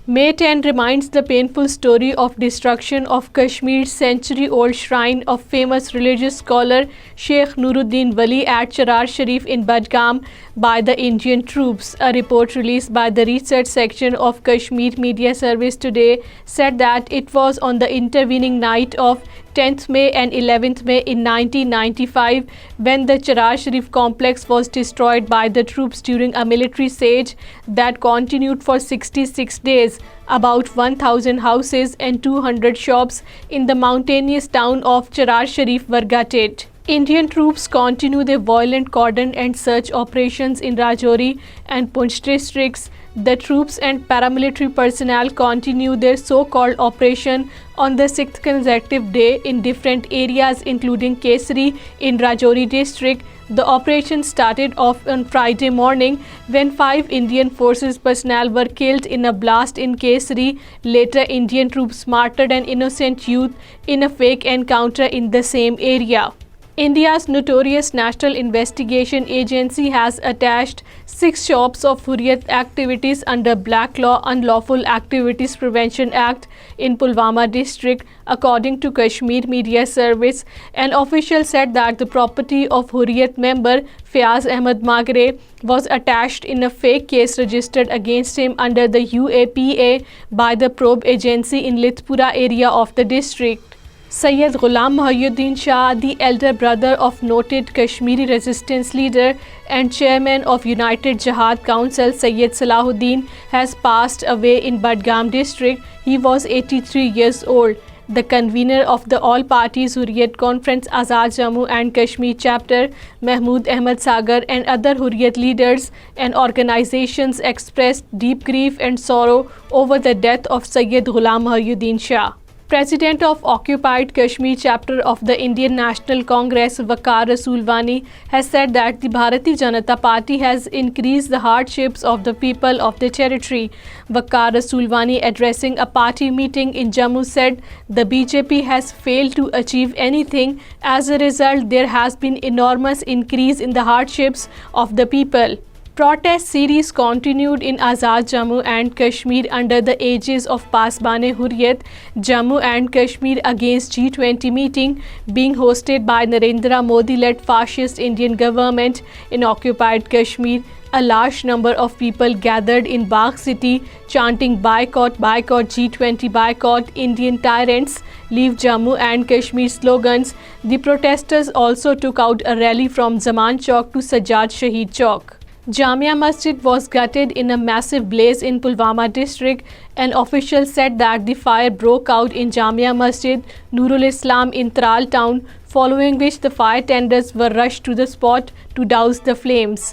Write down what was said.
May 10 reminds the painful story of destruction of Kashmir's century-old shrine of famous religious scholar Sheikh Nuruddin Wali at Charar Sharif in Budgam by the Indian troops. A report released by the research section of Kashmir Media Service today said that it was on the intervening night of 10th May and 11th May in 1995 when the Charar Sharif complex was destroyed by the troops during a military siege that continued for 66 days. About 1,000 houses and 200 shops in the mountainous town of Charar Sharif were gutted. Indian troops continue their violent cordon and search operations in Rajouri and Poonch districts. The troops and paramilitary personnel continue their so-called operation on the sixth consecutive day in different areas including Kesari in Rajouri district. The operation started off on Friday morning when 5 Indian forces personnel were killed in a blast in Kesari. Later, Indian troops martyred an innocent youth in a fake encounter in the same area. India's notorious National Investigation Agency has attached 6 shops of Hurriyat activities under Black Law Unlawful Activities Prevention Act in Pulwama district, according to Kashmir Media Service. An official said that the property of Hurriyat member Fayaz Ahmed Magre was attached in a fake case registered against him under the UAPA by the probe agency in Litpura area of the district. Sayyid Ghulam Muhyiddin Shah, the elder brother of noted Kashmiri resistance leader and chairman of United Jihad Council Sayyid Salahuddin, has passed away in Budgam district. He was 83 years old. The convener of the All Parties Hurriyat Conference Azad Jammu and Kashmir chapter, Mahmood Ahmad Sagar, and other Hurriyat leaders and organizations expressed deep grief and sorrow over the death of Sayyid Ghulam Muhyiddin Shah. President of Occupied Kashmir chapter of the Indian National Congress, Waqar Rasoolwani, has said that the Bharatiya Janata Party has increased the hardships of the people of the territory. Waqar Rasoolwani, addressing a party meeting in Jammu, said the BJP has failed to achieve anything. As a result, there has been enormous increase in the hardships of the people. Protest series continued in Azad Jammu and Kashmir under the aegis of Pasbane Hurriyat Jammu and Kashmir against G20 meeting being hosted by Narendra Modi-led fascist Indian government in occupied Kashmir. A large number of people gathered in Bagh city chanting boycott, boycott G20, boycott Indian tyrants, leave Jammu and Kashmir slogans. The protesters also took out a rally from Zaman Chowk to Sajjad Shaheed Chowk. Jamia Masjid was gutted in a massive blaze in Pulwama district. An official said that the fire broke out in Jamia Masjid Nurul Islam in Tral town, following which the fire tenders were rushed to the spot to douse the flames.